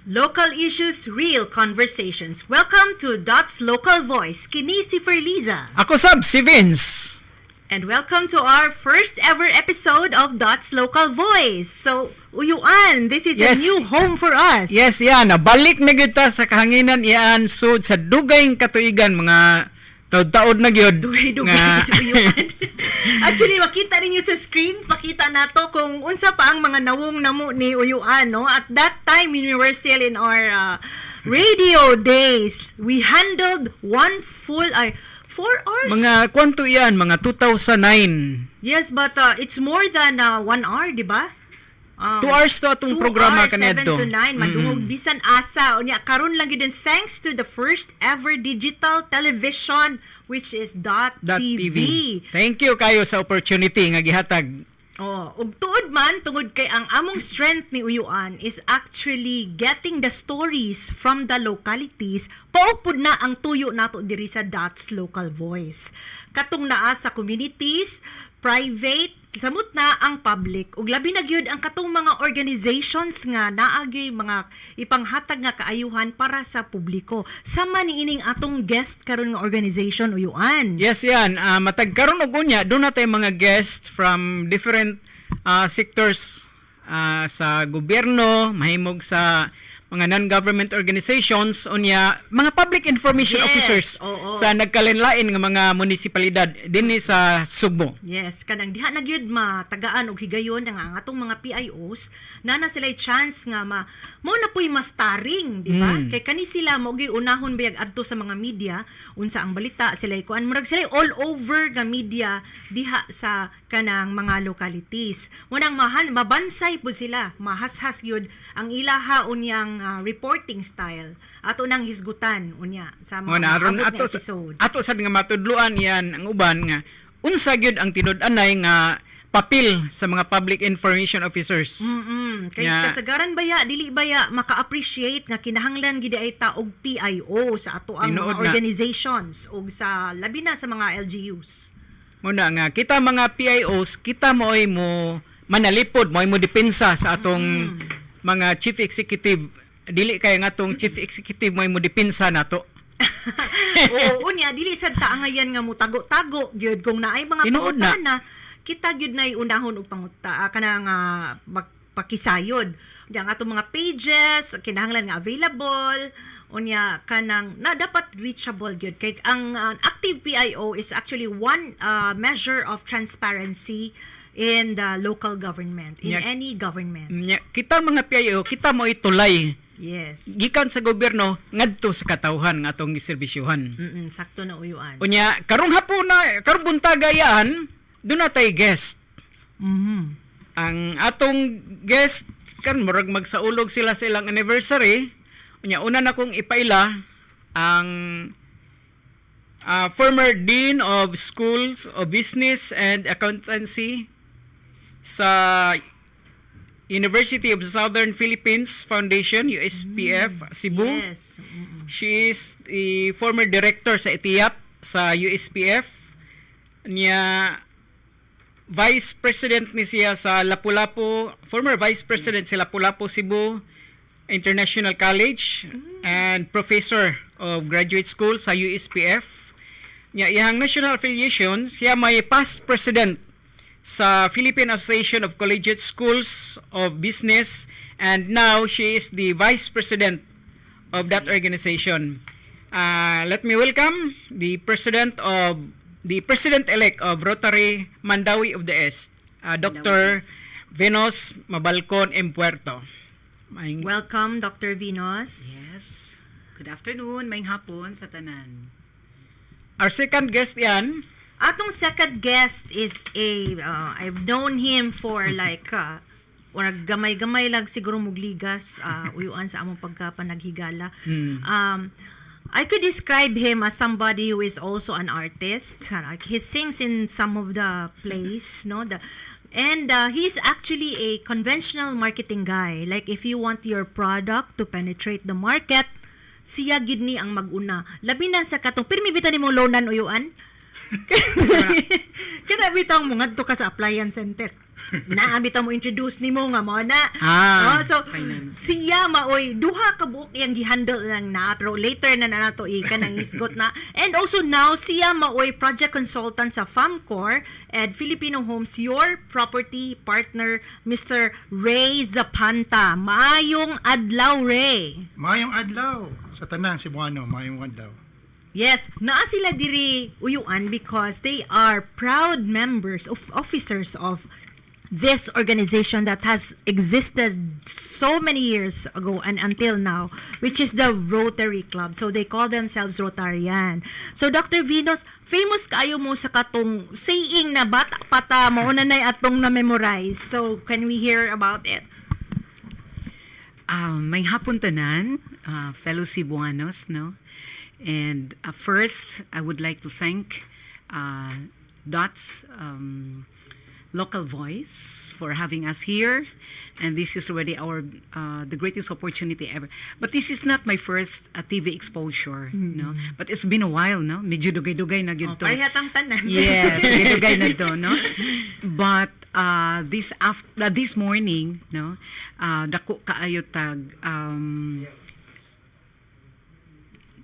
Local issues, real conversations. Welcome to Dot's Local Voice. Kini si Ferliza. Ako sab, si Vince. And welcome to our first ever episode of Dot's Local Voice. So, Uyuan, this is a Yes. new home for us. Yes, yan. Balik na gyud ta sa kahanginan iyan sud sa dugayng katuigan mga taod-taod na gyud. Dugay-dugay, Uyuan. Actually, makita ninyo sa screen, pakita nato kung unsa pa ang mga nawong namo ni Uyuan, no? At that time, when we were still in our radio days, we handled 4 hours? Mga kwanto yan, mga 2009. Yes, but it's more than 1 hour, di ba? 2 hours to atong programa 7 kanedto. to 9, madungog bisan asa. Unya, karon lang gid thanks to the first ever digital television, which is .tv. Thank you kayo sa opportunity nga gihatag. Oh, ug tuod man tungod kay ang among strength ni Uyuan is actually getting the stories from the localities. Paupod na ang tuyo nato diri sa Dots Local Voice. Katong naa sa communities, private, samot na ang public ug labi na gyud ang katong mga organizations nga naagay mga ipanghatag nga kaayuhan para sa publiko. Sama ni ining atong guest karon nga organization Uyuan. Yes, yan. Matag karon og unya, doon na tayo mga guests from different sectors sa gobyerno, mahimog sa mga non-government organizations, unya mga public information Yes, officers oo. sa nagkalinlain nga mga munisipalidad dinhi sa Sugbo. Yes, kanang diha na gyud matagaan og higayon ang atong mga PIOs na sila chance nga mo na puy mastaring, di ba? Kay kani sila mo gyud unahon bayag adto sa mga media unsa ang balita sila kuan murag sila all over nga media diha sa kanang mga localities. Munang mabansay pud sila, mahashas gyud ang ilaha unyang reporting style ato nang hisgutan unya sa mga Aron maabot nga ato episode. ato sad nga matudluan yan ang uban nga unsa gyud ang tinud-anay nga papel sa mga public information officers. Kay Nga- kasagaran baya dili baya maka-appreciate nga kinahanglan gid ay ta og PIO sa ato ang Tinuod mga na. organizations og sa labi na sa mga LGUs. Muna nga kita mga PIOs kita mo'y mo manalipod mo'y mo depensa sa atong mga chief executive dili kay nga atong chief executive mo'y mo depensa nato. Oo, unya dili sad ta angayan nga mo tago-tago gyud kung naay mga Tinuod na. pangutana kita gyud nay unahon og panguta kanang pakisayod. Unya ang atong mga pages kinahanglan nga available unya kanang na dapat reachable gyud kay ang active PIO is actually one measure of transparency in the local government, in Nya- any government. Kita mga PIO kita mo'y tulay Yes. gikan sa gobyerno ngadto sa katawhan nga atong giserbisyuhan. Sakto na Uyuan. Unya karong hapon na karong buntagayan doon na tayo guest. Ang atong guest kan murag magsaulog sila sa ilang anniversary. Unya una na kong ipaila ang former Dean of Schools of Business and Accountancy sa University of the Southern Philippines Foundation, USPF, Cebu. Yes. She is the former director sa ITIAP sa USPF. Niya Vice President ni siya sa Lapu-Lapu, former Vice President sa Lapu-Lapu Cebu International College and Professor of Graduate School sa USPF. Niya iyang national affiliation, siya may past president sa Philippine Association of Collegiate Schools of Business and now she is the Vice President of that organization. Let me welcome the President-elect of Rotary Mandawi of the East, Dr. Venus Mabalcon M. Puerto. Welcome, Dr. Venus. Yes. Good afternoon, maayong hapon sa tanan. Our second guest yan, Atong second guest is I've known him for like gamay-gamay lang siguro mugligas uyuan sa among pagkapanaghigala. I could describe him as somebody who is also an artist. Like he sings in some of the plays, no? And he's actually a conventional marketing guy. Like if you want your product to penetrate the market, siya gid ni ang maguna. Labi na sa katong pirmi bitan nimo loanan uyuan. Kana bitang mo ngadto ka sa appliance center. naabita mo introduce nimo nga mo na. So finance. siya maoy duha ka buok yang gihandle lang na pero later na nato nang isgot na. And also now siya maoy project consultant sa FAMCOR and Filipino Homes, your property partner Mr. Ray Zapanta. Maayong adlaw, Ray. Mayong adlaw sa tanan Cebuano, mayong adlaw. Yes, naa sila diri uyuan because they are proud members of officers of this organization that has existed so many years ago and until now, which is the Rotary Club. So they call themselves Rotarian. So Dr. Venus, famous kayo mo sa katong saying na bata pata mauna na atong na-memorize. So can we hear about it? May hapon tanan, fellow Cebuanos, no? And first, I would like to thank DOTS Local Voice for having us here. And this is already our the greatest opportunity ever. But this is not my first TV exposure, no? But it's been a while, no? Medyo dugay-dugay na gyud to. Parehatang tanan. Yes, dugay na to, no? But this morning, no, dako kaayo tag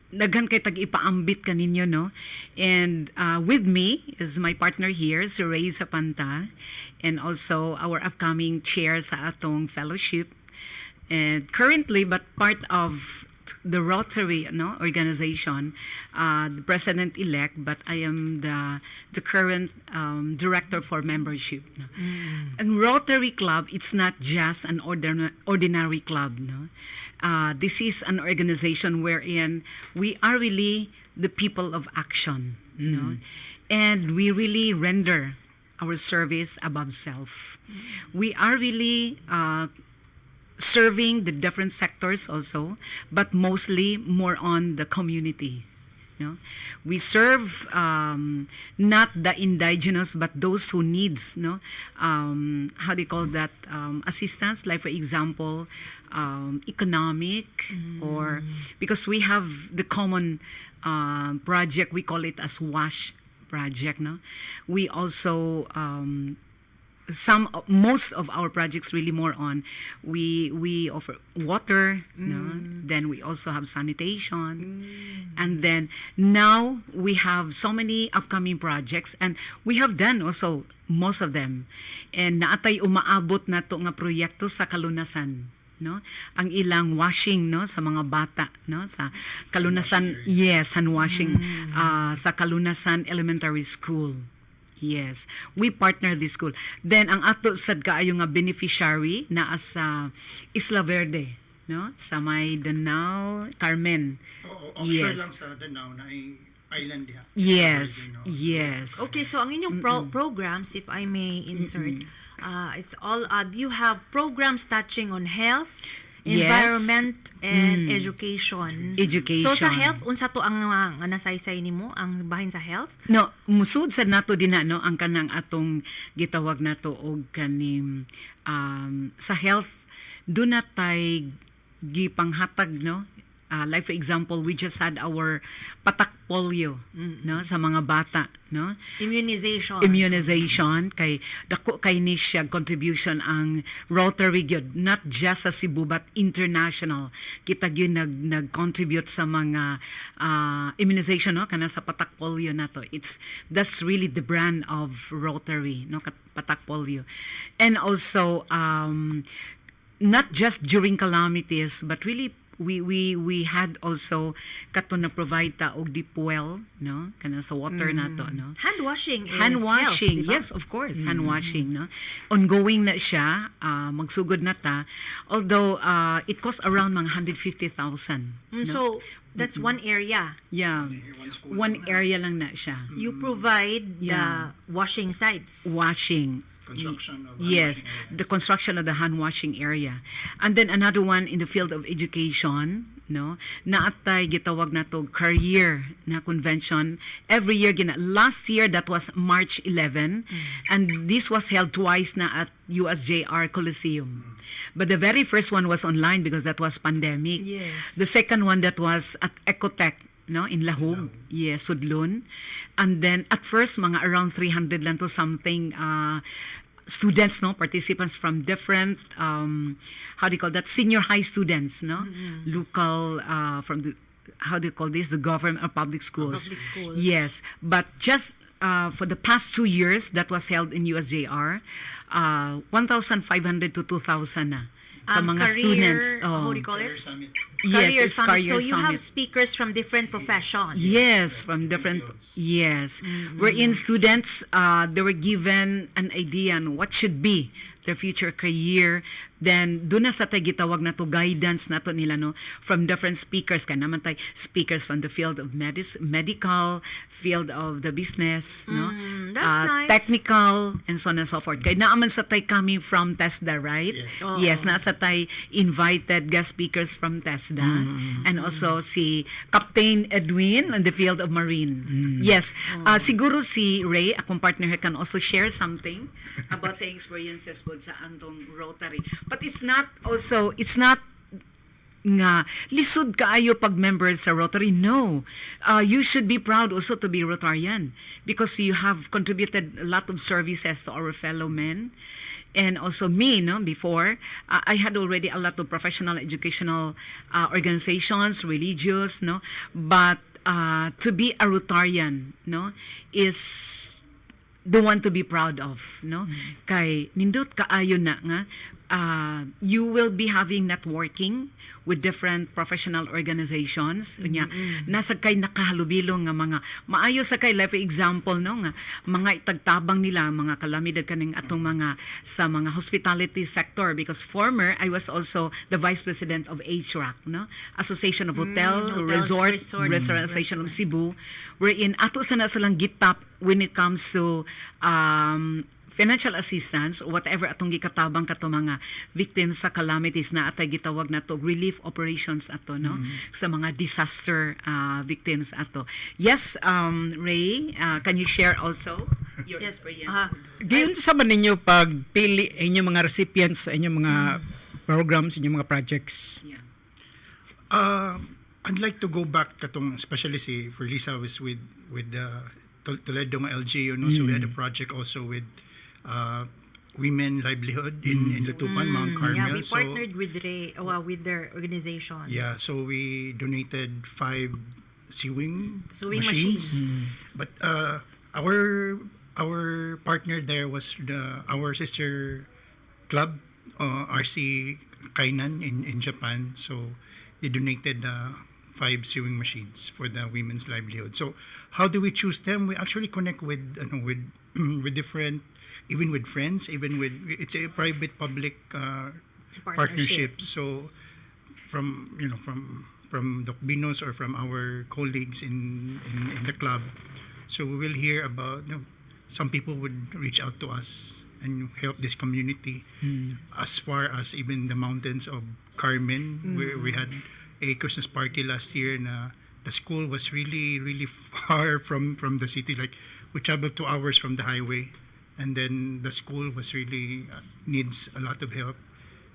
daghan kay tag ipaambit kaninyo, no? And with me is my partner here, si Ray Zapanta, and also our upcoming chair sa atong fellowship. And currently, but part of the Rotary, no, organization, the president-elect, but I am the current director for membership. No? And Rotary Club, it's not just an ordinary club. No? This is an organization wherein we are really the people of action. No? And we really render our service above self. We are really serving the different sectors also, but mostly more on the community. No? We serve not the indigenous, but those who needs, no, how do you call that, assistance, like for example, economic, or because we have the common project, we call it as WASH project. No? We also most of our projects really more on we offer water, no? Then we also have sanitation, and then now we have so many upcoming projects, and we have done also most of them, and naatay umaabot na to nga proyekto sa Kalunasan, no, ang ilang washing, no, sa mga bata, no, sa Kalunasan, yes, hand washing sa Kalunasan Elementary School. Yes, we partner this school. Then ang ato sad kaayo nga beneficiary naa sa Isla Verde, no? Sa may Danao, Carmen. Oo, offshore Yes. lang sa Danao na island diha. Yes, Island, no? yes. Okay, so ang inyong programs, if I may insert, it's all, you have programs touching on health, Yes. environment, and education. Education. So sa health, unsa to ang nga nasaysay nimo ang bahin sa health? No, musud sad nato din na, no, ang kanang atong gitawag nato og kaning sa health do na tay gipanghatag, no. Like for example, we just had our patak polio, no, sa mga bata, no. Immunization kay dako kay ni siya contribution ang Rotary gyud, not just sa Cebu but international. Kita gyud nag-contribute sa mga immunization, no, kana sa patak polio nato. That's really the brand of Rotary, no, patak polio. And also not just during calamities but really we had also kato na provide ta og dipuel, no, kana sa water nato, no. Hand washing is Hand washing, health, diba? yes, of course, hand washing, no. Ongoing na siya, magsugod na ta. Although it costs around mga 150,000. No? So that's one area. Yeah. One area lang na siya. You provide Yeah. the washing sites. Washing. Construction of Yes, washing areas. the construction of the hand washing area. And then another one in the field of education, no, naatay gitawag na to career na convention every year last year that was March 11, and this was held twice na at USJR Coliseum. But the very first one was online because that was pandemic. Yes. The second one that was at Ecotech, no, in Lahog, yes, Sudlon. And then at first mga around 300 lang to something students, no, participants from different how do you call that, senior high students, no, local from the, how do you call this, the government or public schools. Public schools. Yes, but just for the past 2 years that was held in USJR, 1,500 to 2,000 na sa mga career, students. how do you call Career it? Summit. Career it's summit. So Career you have Summit. speakers from different professions. Yes, from different. Yes, wherein students they were given an idea on what should be their future career. Then doon na sa tay gitawag na to guidance nato nila, no, from different speakers. Kaya naman tay speakers from the field of medical, field of the business, no, that's nice. technical, and so on and so forth. Kaya naaman sa tay coming from TESDA, right? Yes. Yes, nasa tay invited guest speakers from TESDA, and also si Captain Edwin in the field of marine. Yes, siguro si Ray, akong partner here, can also share something about sa experiences po sa Antong Rotary. But it's not nga lisod kaayo pag members sa Rotary. No, you should be proud also to be Rotarian because you have contributed a lot of services to our fellow men. And also me, no, before, I had already a lot of professional educational organizations, religious, no, but to be a Rotarian, no, is the one to be proud of, no? Kay nindot kaayo na nga you will be having networking with different professional organizations. Unya, nasa kay nakahalubilong nga mga maayo sa kay life example, no, nga mga itagtabang nila mga kalamidad kaning atong mga sa mga hospitality sector, because former I was also the vice president of HRAC, no, Association of Hotel Hotels, Restaurant Association of Cebu, wherein ato sa na silang gitap when it comes to financial assistance or whatever atong gikatabang kato mga victims sa calamities na atay gitawag nato relief operations ato, no, sa mga disaster victims ato. Yes, Ray, can you share also your experience? Gayon sa man ninyo pagpili inyong mga recipients sa inyong mga programs, inyong mga projects. Yeah. I'd like to go back katong, especially si for Lisa was with the Toledo nga LGU, no, so we had a project also with women livelihood in Lutupan, Mount Carmel. Yeah, we So, partnered with with their organization. yeah, so we donated 5 sewing machines. But our partner there was our sister club, RC Kainan in Japan. So they donated 5 sewing machines for the women's livelihood. So how do we choose them? We actually connect with with different, even with friends, even with, it's a private public partnership. So from Doc Binos or from our colleagues in the club, so we will hear about, some people would reach out to us and help this community as far as even the mountains of Carmen, where we had a Christmas party last year. Na the school was really far from the city. Like we traveled 2 hours from the highway, and then the school was really needs a lot of help.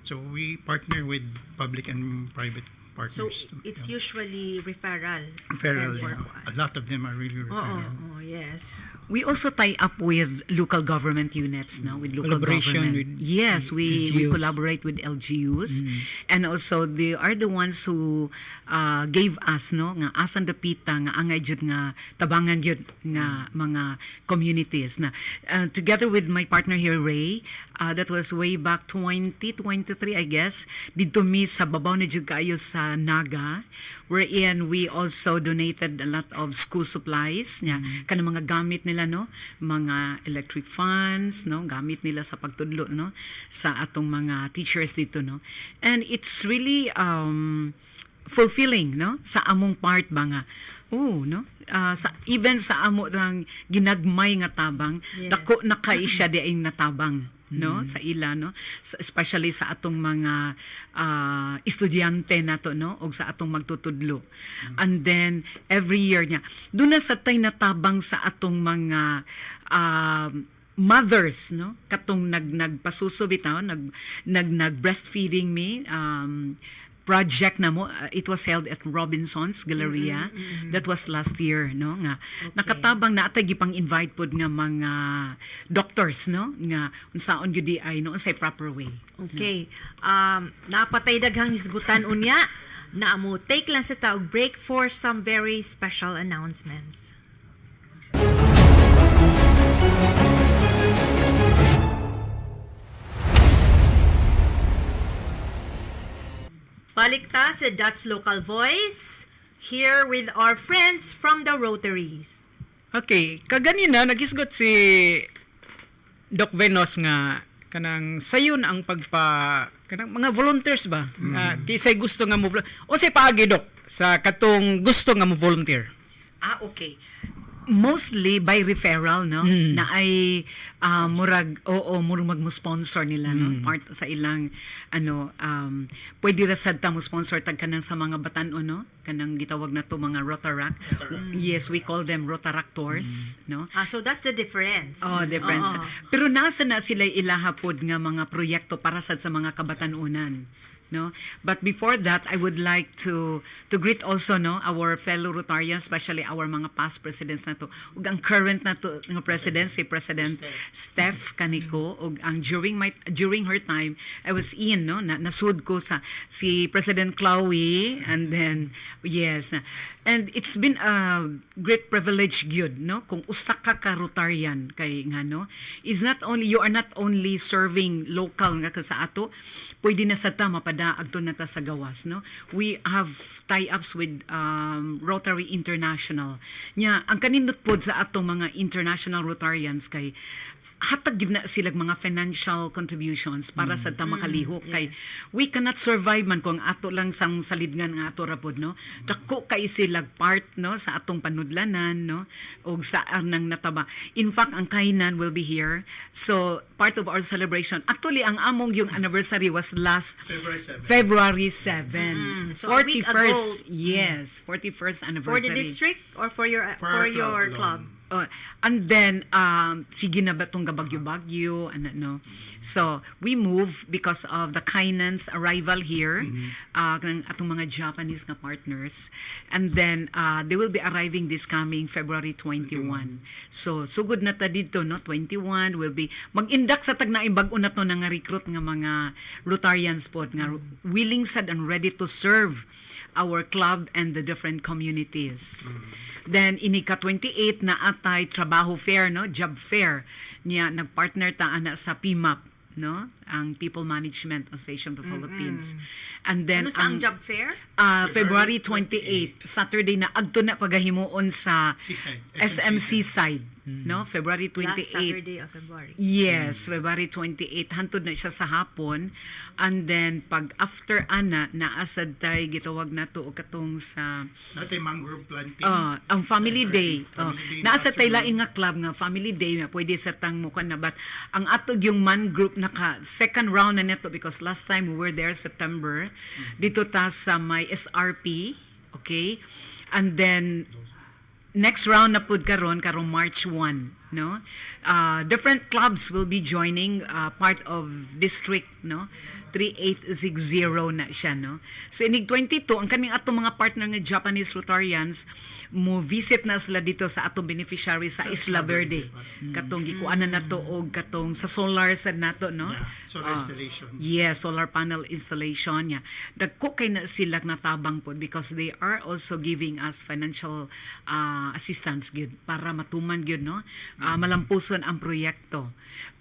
So we partner with public and private So partners. it's usually referral. referral. for- Yeah. A lot of them are really referral. Oh, yes. We also tie up with local government units, no? With local Collaboration government. with Yes, we LGUs. collaborate with LGUs, and also they are the ones who gave us, no, nga asan dapita nga angay jud nga tabangan jud nga mga communities na together with my partner here, Ray. That was way back 2023, I guess. Dito mi sa babaw na jud kaayo sa Naga, wherein we also donated a lot of school supplies nya kanang mga gamit nila, no, mga electric fans, no, gamit nila sa pagtudlo, no, sa atong mga teachers dito, no, and it's really fulfilling, no, sa among part ba nga, no, sa even sa amo rang ginagmay nga tabang, Yes. dako na kay siya diayng natabang, no, sa ila, no, especially sa atong mga estudyante nato, no, og sa atong magtutudlo. And then every year niya doon na sa tay natabang sa atong mga mothers, no, katong nagpasuso bitaw, nag breastfeeding me project na mo. It was held at Robinson's Galleria. That was last year, no? Nga nakatabang na atay gipang invite pod nga mga doctors, no? Nga unsaon gyud di ay no say proper way. Okay. Napatay daghang hisgutan unya. Naamo take lang sa taog break for some very special announcements. Balik ta sa That's Local Voice, here with our friends from the Rotaries. Okay, kaganina nagisgot si Doc Venos nga kanang sayon ang kanang mga volunteers ba? Kisay gusto nga mo o say paagi Doc sa katong gusto nga mo volunteer. Okay. Mostly by referral, no? Na ay murag magmo-sponsor nila, no? Part sa ilang pwede ra sad ta mo sponsor tag kanang sa mga batan-o, no? Kanang gitawag na to mga Rotaract. Yes, we call them Rotaractors, no? So that's the difference. Difference. Oo. Pero nasa na sila ilahapod nga mga proyekto para sad sa mga kabatanunan. No, but before that, I would like to greet also no our fellow Rotarians, especially our mga past presidents na to, ug ang current na to nga president si President Steph Canico, ug ang during her time I was in no nasud ko sa si President Chloe, and then yes, and it's been a great privilege gyud no kung usa ka Rotarian kay nga no is not only you are not only serving local nga sa ato, pwede na sa ta mapada agto na ta sa gawas, no? We have tie-ups with Rotary International. Nya, ang kanindot pod sa atong mga international Rotarians kay hatag gid na sila mga financial contributions para sa ta makalihok kay we cannot survive man kung ato lang sang salidngan nga ato ra pod, no? Dako kay sila part no sa atong panudlanan, no? Og sa nang nataba. In fact, ang kainan will be here. So part of our celebration. Actually, ang among yung anniversary was last February 7. So a week ago. 41st. Yes, 41st For anniversary. the district or for your club? And then sige na ba tong gabagyo-bagyo no. So we move because of the Kainan's arrival here ng atong mga Japanese nga partners, and then they will be arriving this coming February 21. So sugod na ta dito no 21 will be mag-induct sa tag na bag-o na to nga recruit nga mga Rotarians pod nga willing sad and ready to serve our club and the different communities. Then inika 28 na atay trabaho fair, no, job fair niya, nagpartner ta ana sa PMAP, no, ang People Management Association of the Philippines. And then Ano sa ang job fair? February 28 Saturday na agto na pagahimuon sa Seaside, SMC side, no, February 28. Last Saturday of February. Yes, February 28. Hantod na siya sa hapon. And then, pag after ana, naasad tayo, gitawag na to o katong sa Natay mangrove planting. ang Family Day. Family Day Naasa na tayo afternoon. laing nga club nga Family Day na pwede sa tang mukan na. But ang atog yung man group naka second round na neto because last time we were there September. Dito ta sa may SRP. Okay? And then, next round na pud karong March 1, no? Different clubs will be joining part of district, no? 3860 na siya, no? So inig 22 ang kaning atong mga partner nga Japanese Rotarians mo visit na sila dito sa atong beneficiary sa Isla Verde. Katong gikuanan nato og katong sa solar sad nato, no? Yeah, solar installation. Yes, solar panel installation niya. Dagko kay na sila natabang po because they are also giving us financial assistance gyud para matuman gyud, no? Malampuson ang proyekto.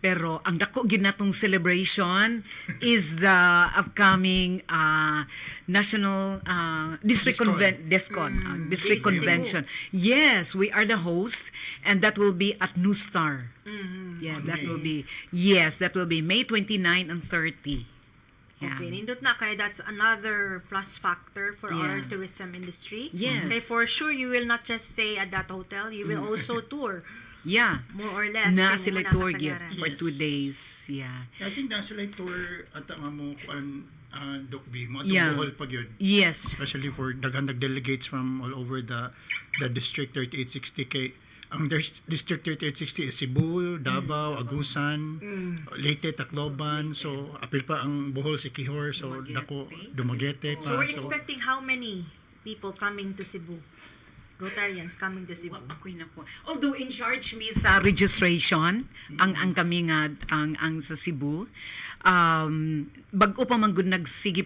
Pero ang dako gyud natong celebration is the upcoming national district DISCON. district Based in convention. Yes, we are the host, and that will be at New Star. Yeah, that will be May 29 and 30. Yeah. Okay, nindot na kaya that's another plus factor for our Yeah. tourism industry. Yes. Okay, for sure you will not just stay at that hotel, you will also tour Yeah. more or less. Na kay sila muna tour kasagaran. gyud for Yes. 2 days. Yeah. I think nasa like tour at nga mo kuan Doc B, mo Yeah. Bohol pag yun. Yes. Especially for daghan delegates from all over the district 3860 kay ang District 3860 is Cebu, Davao, Agusan, Leyte, Tacloban. So apil pa ang Bohol, Siquijor, so dako Dumaguete pa. So we're expecting how many people coming to Cebu? Rotarians coming to Cebu. Ako'y na po. Although in charge mi sa registration, ang kami nga, ang sa Cebu, bag-o pa man gud nagsige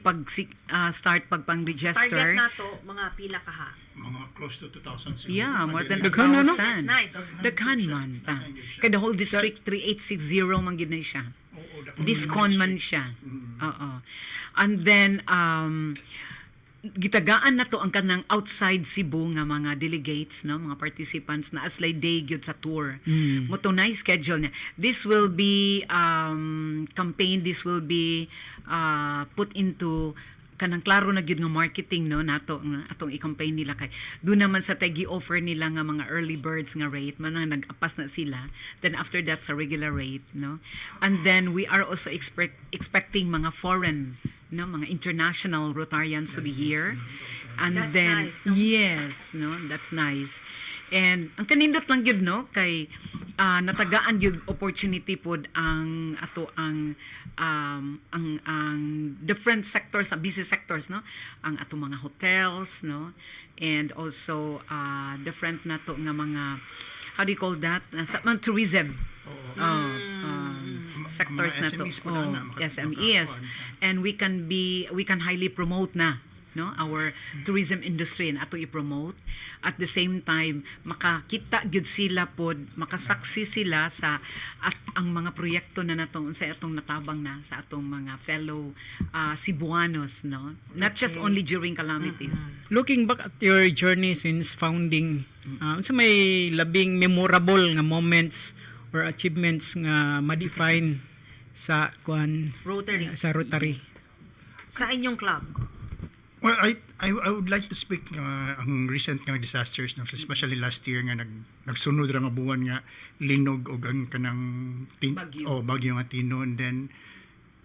start pagpang-register. Target na to, mga pila ka ha. Mga close to 2,000 siguro. Yeah, more than Daghan na, no? 1,000. That's nice. Daghan man pa. Kaya the whole district 3860 man gid na siya. Oo, dako Discon naman man siya. Oo. And then, gitagaan na to ang kanang outside Cebu nga mga delegates, no, mga participants na aslay day gyud sa tour. Moto na schedule niya. This will be campaign, this will be put into kanang klaro na gyud nga marketing, no, nato nga atong i-campaign nila kay doon naman sa tagi offer nila nga mga early birds nga rate man nga nag-apas na sila, then after that sa regular rate, no, and then we are also expecting mga foreign, no, mga international Rotarians to be here. And That's then nice, no? yes, no, that's nice. And ang kanindot lang gyud, no, kay natagaan yung opportunity pod ang ato ang different sectors, busy sectors, no, ang ato mga hotels, no, and also different nato nga mga, how do you call that, sa mga tourism sectors mga na to. SMEs po na SMEs, and we can highly promote na, no, our tourism industry na ato i-promote. At the same time, makakita gyud sila pod, makasaksi sila sa at ang mga proyekto na natong sa atong natabang na sa atong mga fellow Cebuanos, no, not just only during calamities. Looking back at your journey since founding, unsa may labing memorable nga moments or achievements nga ma-define sa Rotary. sa Rotary? Sa inyong club. Well, I would like to speak ang recent nga disasters, no, especially last year nga nagsunod ra nga buwan nga linog og ang kanang bagyo nga Tino, and then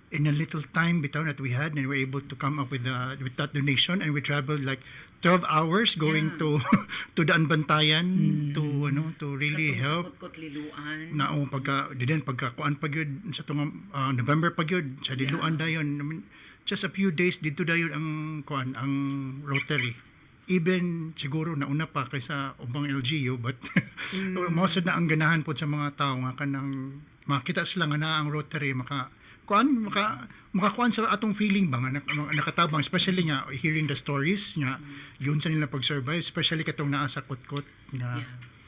in a little time bitaw that we had, and we were able to come up with that donation, and we traveled like 12 hours going to the Anbantayan to really help Liluan. na pagka kuan pa gyud sa tong November pa gyud sa Liluan dayon. I mean, just a few days dito dayon ang kuan ang Rotary. Even siguro nauna pa kaysa ubang LGU, but most na ang ganahan po sa mga tao nga kanang makita sila nga na ang Rotary makakuan sa atong feeling ba nga nakatabang, especially nga hearing the stories nga yun sa nila pag-survive, especially katong naa sa kutkot nga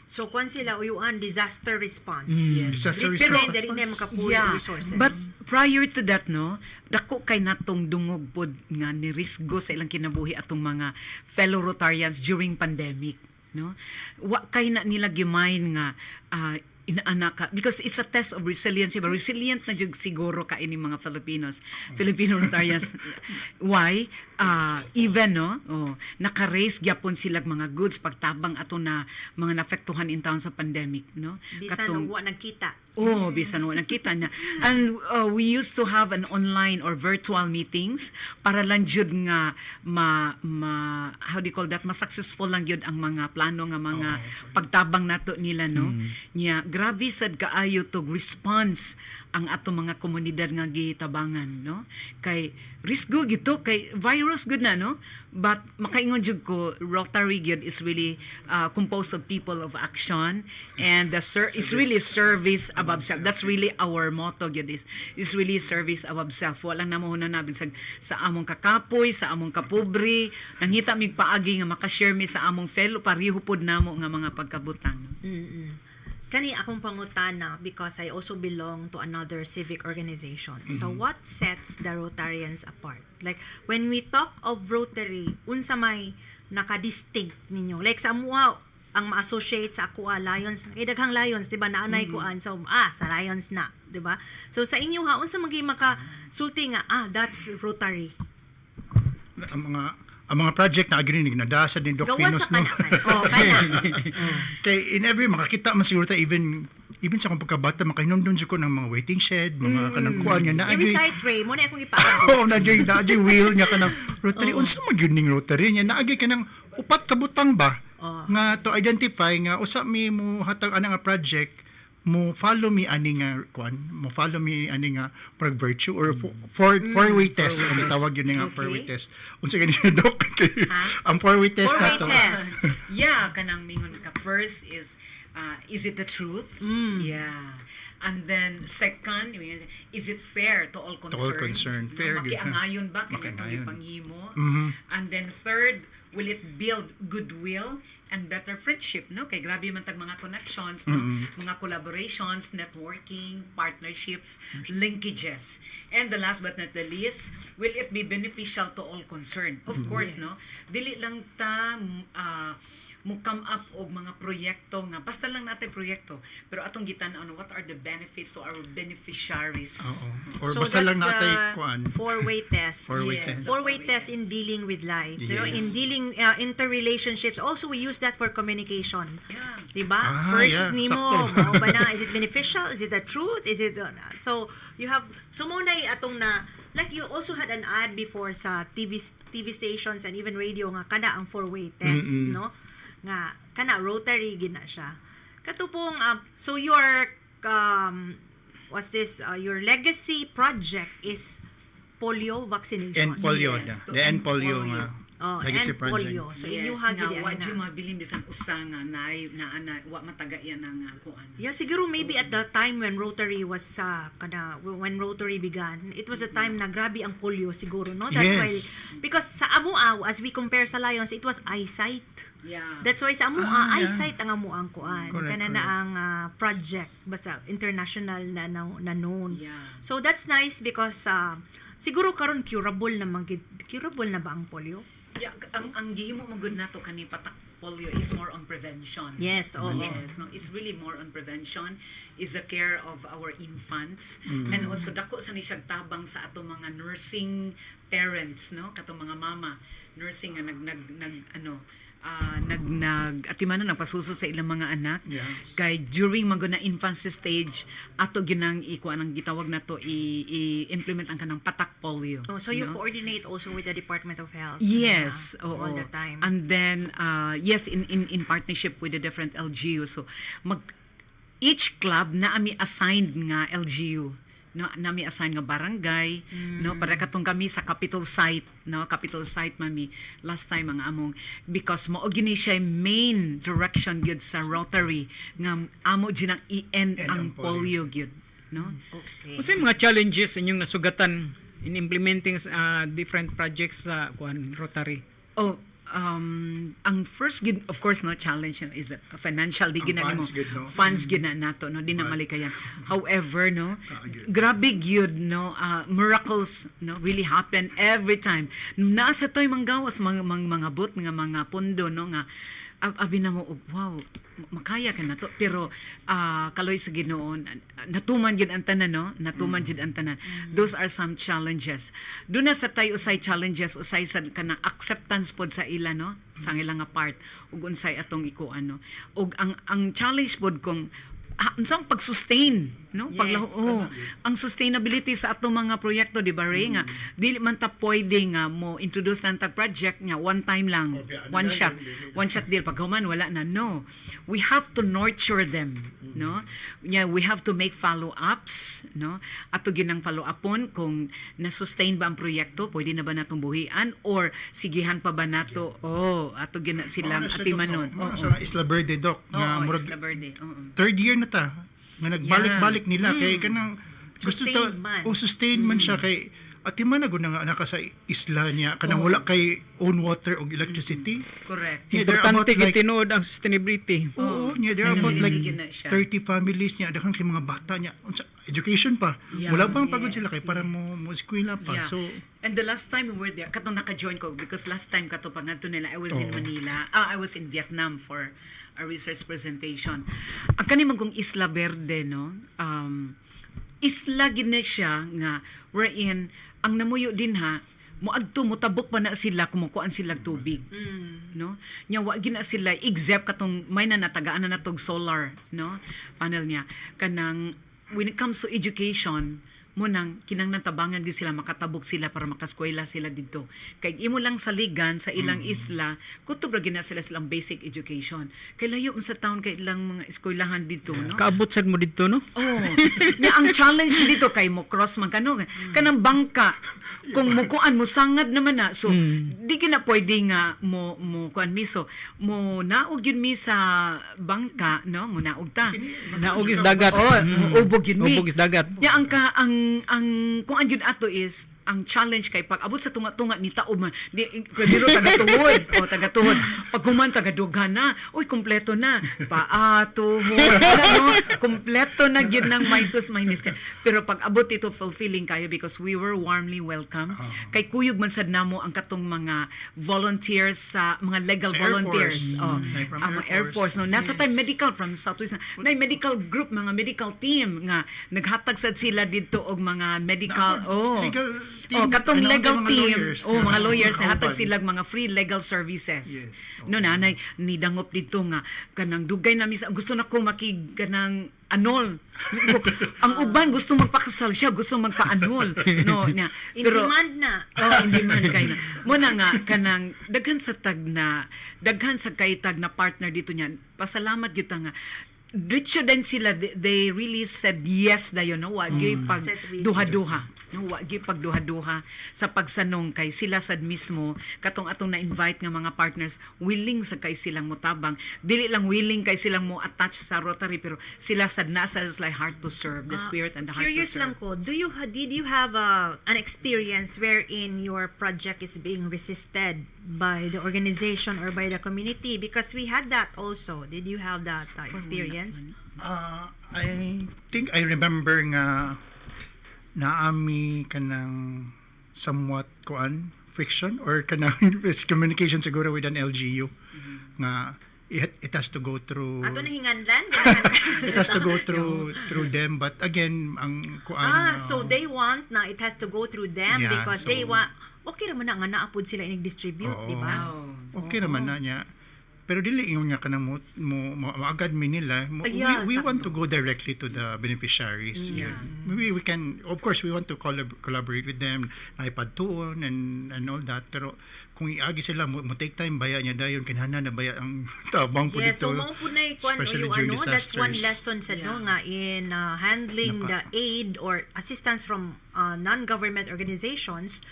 So, kung sila uyuan, disaster response. disaster Pero, response. dali na makapull resources. But prior to that, no, dako kay natong dungog pod nga ni risgo sa ilang kinabuhi atong mga fellow Rotarians during pandemic, no. Wa kay na nila gimain nga inaana ka, because it's a test of resilience, but resilient na jud siguro ka ini mga Filipino Rotarians. Why? Even, no, naka-raise gyapon sila mga goods pagtabang ato na mga naapektuhan in town sa pandemic, no. Bisan wa nagkita. Bisan wala nakita na. And we used to have an online or virtual meetings para lang jud nga how do you call that, ma-successful lang jud ang mga plano nga mga pagtabang nato nila, no. Nya grabe sad kaayo to response ang ato mga komunidad nga gitabangan, no. Kay risgo gito kay virus good na, no, but makaingon jud ko Rotary gyud is really composed of people of action, and is really service above self. That's really our motto gyud is really service above self. Walang namuhunan na bisag sa among kakapoy, sa among kapobre, nanghita mig paagi nga makashare mi sa among fellow pareho pod namo nga mga pagkabutang. Kani akong pangutana, because I also belong to another civic organization. So what sets the Rotarians apart? Like when we talk of Rotary, unsa may naka-distinct ninyo? Like sa amuha ang ma-associate sa ako Lions, kay daghang Lions, 'di ba? Naanay ko so sa Lions na, 'di ba? So sa inyo ha, unsa maging maka-sulti nga that's Rotary? ang mga project na agrinig na dasad ni Doc Pinos, no. Kay in every makakita man siguro ta even sa akong pagkabata makahinom doon ko ng mga waiting shed, mga kanang kuan nga naagi. I-recite Ray mo na akong ipaabot. naagi wheel nga kanang Rotary. Unsa magyud ning Rotary nya naagi kanang upat ka butang ba? nga to identify nga usa mi mo hatag ana nga project mo follow me ani nga kwan, mo follow me ani nga prag virtue or four-way test ang tawag yun nga Okay. four-way test. Unsa gani siya dok? Ang four-way test na Four-way to. test. Yeah, kanang mingon ka. First is it the truth? Yeah. And then second, is it fair to all concerned? all concerned. Fair, good, ha? Makiangayon ba kaya Makiangayon. panghimo? And then third, will it build goodwill and better friendship, no? Kay grabe man tag mga connections, no? Mga collaborations, networking, partnerships, linkages. And the last but not the least, will it be beneficial to all concerned? Of course, no? Dili lang ta mo come up og mga proyekto nga basta lang natin proyekto pero atong gitan-on what are the benefits to our beneficiaries. Oo. Or So basta lang that's natay the kuan. four-way test. Four-way Yes. test. Four-way test in dealing with life. Pero Yes. in dealing interrelationships, also we use that for communication. Yeah. Diba? Ah, First yeah. nimo, Sakto. mao ba na, is it beneficial? Is it the truth? Is it so you have so mo na atong na like you also had an ad before sa TV stations and even radio nga kada ang four-way test, no? Nga kana rotary gina siya. Katupong so your what's this your legacy project is polio vaccination. End polio Yes, na. to The end end polio polio. nga. Oh, Legacy and project. polio. So Yes, inyo nga hagid wa di na. mabilin bisan usa nga na wa mataga yan nga kuan. Yeah, siguro maybe at the time when Rotary was when Rotary began, it was a time na grabe ang polio siguro, no? That's why Yes. because sa amuaw as we compare sa Lions, it was eyesight. Yeah. That's why sa amuaw Ah, yeah. eyesight ang amuang kuan. Correct, Kana na ang project basta international na known. Yeah. So that's nice because siguro karon curable na curable na ba ang polio? Yeah, ang gihimo mo good nato kani patak polio is more on prevention. Yes, oo. Yes, no, it's really more on prevention, is the care of our infants, and also dako sa ni siyang tabang sa ato mga nursing parents, no, kato mga mama nursing nga atimanan nagpasuso sa ilang mga anak. Yes. Kay during maguna infancy stage ato ginang ikuan ang gitawag nato i-implement ang kanang patak polio. Oh, so you no? coordinate also with the Department of Health. Yes, all the time. And then yes, in partnership with the different LGU. So each club na ami assigned nga LGU, no, nami assign nga barangay, no, para katong kami sa capital site, no, capital site mami last time ang among because mo gini siya main direction gyud sa Rotary nga amo ginang i-end End ang ang polio. polio gyud, no. Okay. Unsa yung mga challenges inyong nasugatan in implementing different projects sa kuan Rotary? Oh, ang first good, of course, no, challenge is that financial di Ang gina mo funds gid, no? funds gid na nato, no, di na malikayan. However, no, Gyud. grabe gyud, no, miracles, no, really happen every time. Nasa toy manggawas mga bot mga pundo, no, nga abi na mo, wow, makaya ka na to, pero kaloy sa Ginoo natuman gyud ang tanan, no, natuman gyud ang tanan. Those are some challenges. Doon na sa tayo usay challenges, usay sa kanang acceptance pod sa ila, no, sa ilang nga part ug unsay atong ikuan, no, ug ang challenge pod kung unsang pag-sustain, no, Yes, ang sustainability sa atong mga proyekto, di ba, Ray, nga dili man ta pwede nga mo introduce lang tag project nga one time lang, Okay, ano one lang shot yun, one shot deal, pag human wala na. No, we have to nurture them, no, yeah, we have to make follow-ups, no, ato ginang follow-upon kung na-sustain ba ang proyekto, pwede na ba natong buhian or sigihan pa ba nato, ato gina silang atimanon. Sa Isla Verde, Doc. Nga, Oo, murag Isla Verde. third year na ta. Nga nagbalik-balik nila. Kay kanang gusto Sustained ta, man. sustain man siya kay atiman na gud nga naka sa isla niya kanang wala kay own water o electricity. Correct. Yeah, they're Importante about like- gitinuod ang sustainability. Oo, niya there are about like Sustainability na siya. 30 families niya daghang kay mga bata niya. Unsa, education pa. Yeah, Wala bang pagod yes, sila kay para mo eskwela pa. Yeah. So And the last time we were there, katong naka-join ko because last time kato pag ngadto nila, I was in Manila. I was in Vietnam for a research presentation. Ang kanimang kong Isla Verde, no? Isla gid na siya nga wherein ang namuyo din ha moadto mo tabok pa na sila kumukuan sila tubig, no, nya wa gina sila except katong may na natagaan na natog solar, no, panel niya kanang when it comes to education mo nang kinanglan tabangan gyud sila makatabok sila para makaskwela sila dito. Kay imo lang saligan sa ilang isla, kutob ra gina sila silang basic education. Kay layo sa town kay ilang mga eskwelahan dito, no? Kaabot sad mo dito, no? Oh, nga ang challenge dito kay mo cross man kano kanang bangka kung mo kuan mo sangad naman na so di kina pwede nga mo kuan miso mo naog yun mi sa bangka no mo naog ta Naog is dagat. ubog yun mi Ubog is dagat. ya ang kung an yun ato is ang challenge kay pag abot sa tunga-tunga ni taob man di biro taga-tuhod o taga-tuhod pag human taga-dughan na uy kompleto na paa tuhod ano kompleto na gyud nang maitos mainis ka pero pag abot ito fulfilling kayo because we were warmly welcome kay kuyog man sad namo ang katong mga volunteers sa mga legal Sa Air volunteers Force. From ang mga Air Force no nasa time medical from Southwest na medical group mga medical team nga naghatag sad sila dito og mga medical Legal team. Oh, katong Ano, legal mga team. lawyers Oh, na mga lawyers na hatag kaupad. sila mga free legal services. Yes. No nanay ni dangop dito nga kanang dugay na misa gusto na ko makig kanang anol. Ang uban gusto magpakasal siya, gusto magpa-anol. No, nya. In demand na. Oh, in demand kay na. Mo na nga kanang daghan sa kay tag na partner dito niyan. Pasalamat gyud ta nga Diretso din sila, they really said yes dayon no wagi pag Set with- duha-duha no wagi pag duha-duha sa pagsanong kay sila sad mismo katong atong na-invite nga mga partners willing sa kay silang motabang dili lang willing kay silang mo attach sa Rotary pero sila sad nasa like heart to serve the spirit and the heart to Curious serve. lang ko, did you have an experience wherein your project is being resisted by the organization or by the community? Because we had that also. Did you have that experience? I think I remember nga naami kanang somewhat kuan friction or kanang communication siguro with an LGU nga it has to go through Ato na hinganlan? it has to go through them but again ang kuan So they want na it has to go through them Yeah, because so- they want, okay naman na nga naapod sila inig-distribute, Oo. di ba? okay naman na niya pero dili yung nga kanang maagad mi nila Yeah, we sakto. want to go directly to the beneficiaries Yeah. maybe we can of course we want to collaborate with them iPad tuon and all that pero kung iagi sila mo take time baya niya dayon kinahanglan na baya ang tabang po Yes, dito so mao po na kuan especially you during that's one disasters. lesson sa no nga in handling the aid or assistance from non-government organizations.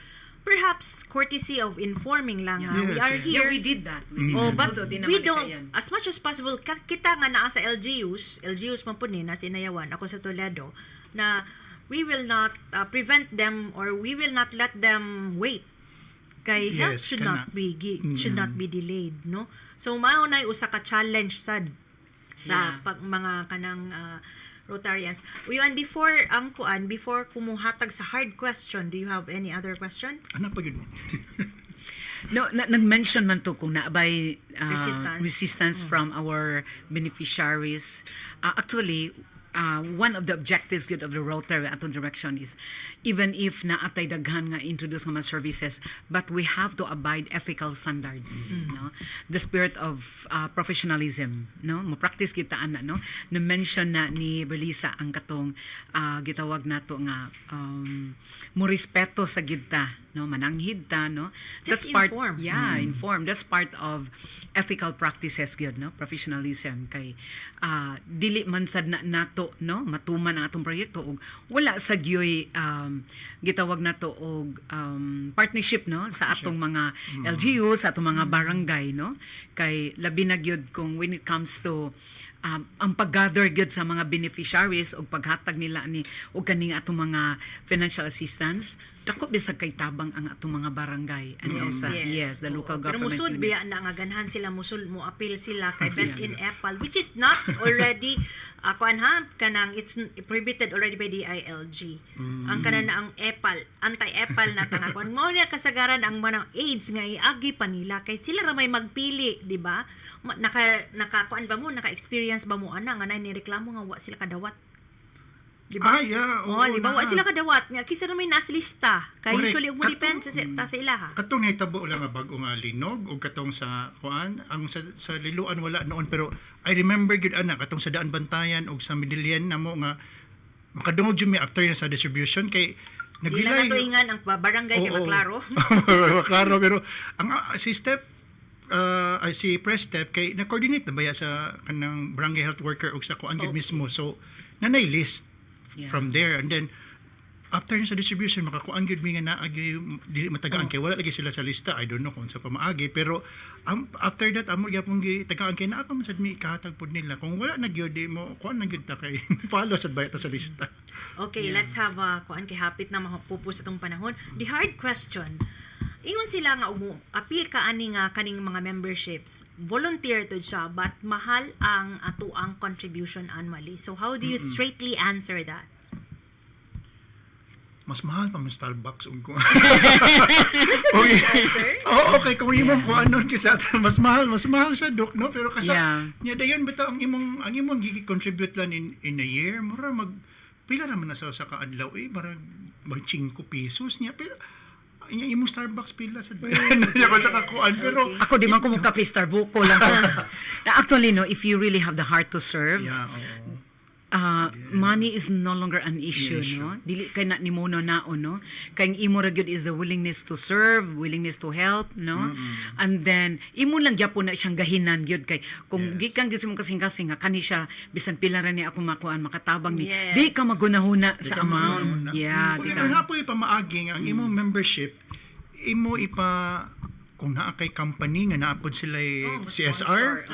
Perhaps courtesy of informing lang nga we Yes, are yes. here. Yeah, we did that. We did Oh, that. but Although, di we naman don't, ikayan. as much as possible, kita nga naa sa LGUs man po ni, nasa Inayawan, ako sa Toledo, na we will not prevent them or we will not let them wait. Kay help Yes, should kana. not be should not be delayed, no? So mao nay usa ka challenge sad sa Yeah. pag mga kanang Rotarians. Uyan, before kumuhatag sa hard question, do you have any other question? ano pa yun No, nag-mention man to kung naabay Resistance. from our beneficiaries. Actually, one of the objectives good of the Rotary atong direction is even if naatay daghan nga introduce nga mga services but we have to abide ethical standards no the spirit of professionalism no mo practice kita ana no na mention na ni Berlisa ang katong gitawag nato nga mo respeto sa gidta no mananghid ta no Just part inform. inform that's part of ethical practices gyud no professionalism kay dili man sad na nato no matuman ang atong proyekto ug wala sa gyoy gitawag nato og partnership no sa atong mga LGU sa atong mga barangay no kay labi na gyud kung when it comes to ang pag-gather gyud sa mga beneficiaries og paghatag nila ni og kaning atong mga financial assistance dako bisag kay tabang ang atong mga barangay and also the local Pero government musud units. biya na nga ganahan sila mo appeal sila kay Best in EPAL which is not already kanang it's prohibited already by the ILG. Ang kanan na ang EPAL, anti-EPAL na tanga kuan mo na kasagaran ang mga AIDS nga iagi pa nila kay sila ra may magpili, di ba? Naka ba mo, naka-experience ba mo ana nga nay nireklamo nga wa sila kadawat. yeah Oh, di ba? Wa sila kadawat nga kisa ra may nasa lista. Kay Correct. usually mo depends sa ila ha. katong nahitabo lang nga bago nga linog o katong sa kuan ang sa liluan wala noon pero I remember gyud ana katong sa Daan Bantayan og sa Midillian namo nga makadungog jud mi after na sa distribution kay Di lang natuingan ang barangay kay maklaro. Klaro, pero ang si Step si Press Step kay na-coordinate na baya sa kanang barangay health worker ug sa kuan gid mismo. So nanay list from there, and then after na sa distribution makakuan gyud mi nga naagi dili matagaan kay wala lagi sila sa lista. I don't know kung sa pamaagi, pero after that amo gyapon gitagaan kay naa pa man sad mi ikahatag pod nila. Kung wala na gyud di mo kuan na gyud ta kay follow sad baya ta sa lista. Okay, let's have kuan kay hapit na mapupos atong panahon. The hard question. Ingon sila nga appeal ka ani nga kaning mga memberships. Volunteer to siya but mahal ang atuang contribution annually. So how do you straightly answer that? Mas mahal pa man Starbucks ug ko. That's a good answer. Okay, kung imong ko anon kisa mas mahal siya dok, no, pero kasa nya dayon bitaw ang imong gi-contribute lang in a year mura pila ra man na sa kaadlaw barag 5 pesos niya, pero inya imong Starbucks pila sa niya ko sa kakuan, pero Ako di man ko kape Starbucks ko lang. Actually, no, if you really have the heart to serve, money is no longer an issue, no? Dili kay na nimo naon, no? Kay ang imo ra gyud is the willingness to serve, willingness to help, no? And then imo lang gyapon na siyang gahinan gyud kay kung gikan gyud mo kasing-kasing nga kani siya bisan pila ra ni ako makuan makatabang ni di ka magunahuna sa amount. Yeah, di ka. Kung napoy pamaagi ang imong membership, imo kung naa kay company nga naapod sila CSR.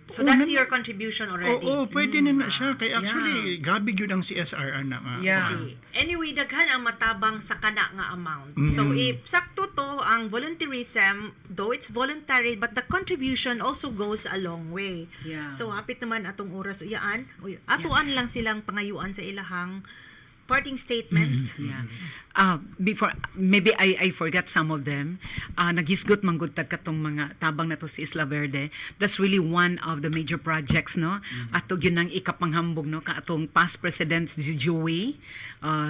So that's your contribution already. Pwede na siya. Kay actually, grabe yun ang CSR, anak. Okay. Anyway, daghan ang matabang sa kana nga amount. So, if sakto to, ang volunteerism, though it's voluntary, but the contribution also goes a long way. Yeah. So, hapit naman atong oras. Atuan lang silang pangayuan sa ilahang parting statement. Before, maybe I forgot some of them. Naghisgot man gud tag katong mga tabang na to si Isla Verde. That's really one of the major projects, no? Ato yun ang ikapanghambog, no? Katong past president si Joey.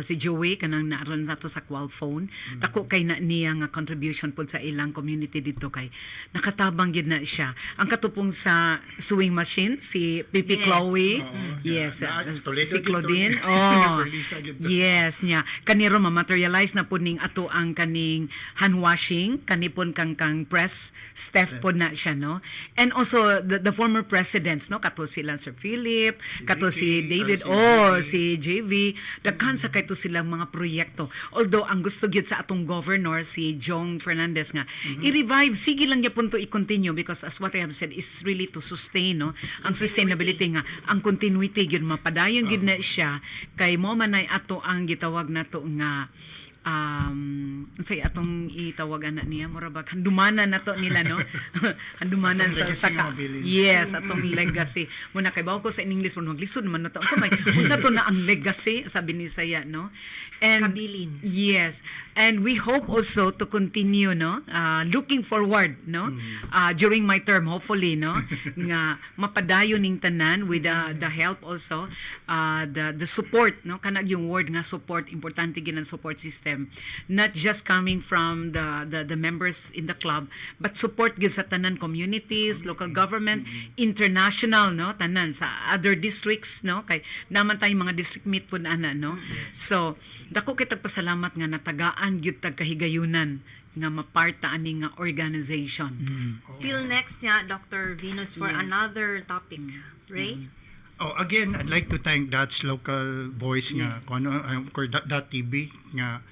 Si Joey kanang naron nato sa Qual Phone. Dako kay na niya nga contribution pod sa ilang community dito kay nakatabang gid na siya. Ang katupong sa sewing machine si Pipi Chloe. Yes, si Claudine. Yes niya. Kaniro materialize na po ning ato ang kaning hand washing, kanipon kang press staff po na siya, no? And also the former presidents, no? Kato si Sir Philip, kato si David, si JV, daghan sa kayto silang mga proyekto. Although ang gusto gyud sa atong governor si Jong Fernandez nga i-revive, sige lang gyapon to i-continue because as what I have said is really to sustain, no? Ang sustainability nga, ang continuity gyud mapadayon gyud na siya kay mo manay ato ang gitawag nato nga say atong itawagan na niya mura ba handumanan nato nila, no? Handumanan sa yes, atong legacy muna kay bawo ko sa English mo maglisod man nato unsa may unsa to na ang legacy sabi ni Saya, no? And Kabilin. Yes, and we hope also to continue, no? Looking forward, no? During my term hopefully, no? Nga mapadayon ning tanan with the help also the support, no? Kanag yung word nga support, importante gid ang support system, not just coming from the members in the club but support gyud sa tanan communities, local government, international, no? Tanan sa other districts, no? Kay naman tay mga district meet pud ana, no? So dako kitag pasalamat nga natagaan gyud tag kahigayunan nga maparta ani nga organization. Till next niya, Dr. Venus, for another topic. Ray? Again, I'd like to thank That's Local Voice nga .tv nga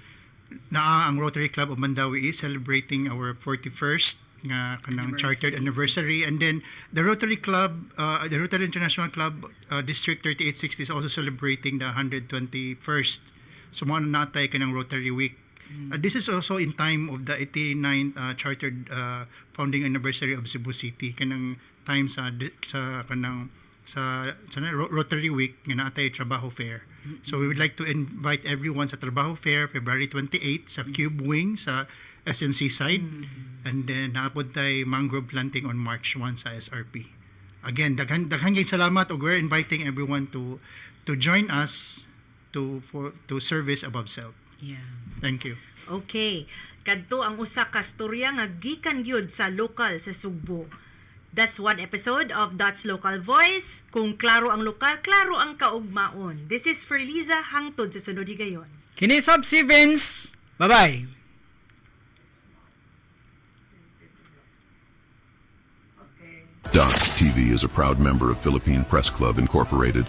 ang Rotary Club of Mandawi is celebrating our 41st nga kanang chartered anniversary, and then the Rotary Club, the Rotary International Club District 3860 is also celebrating the 121st. So mo natay kanang Rotary Week. This is also in time of the 89th chartered founding anniversary of Cebu City, kanang time sa kanang sa Rotary Week nga natay Trabaho Fair. So we would like to invite everyone sa Trabaho Fair February 28 sa Cube Wing sa SMC side, and then naapod tay mangrove planting on March 1 sa SRP. Again, daghan gyud salamat, ug we're inviting everyone to join us to service above self. Yeah. Thank you. Okay. Kadto ang usa ka storya nga gikan gyud sa lokal sa Sugbo. That's one episode of Dots Local Voice. Kung klaro ang lokal, klaro ang kaugmaon. This is for Liza, hangtod sa sunod higayon. Kini sab si Vince. Bye-bye. Dots TV is a proud member of Philippine Press Club Incorporated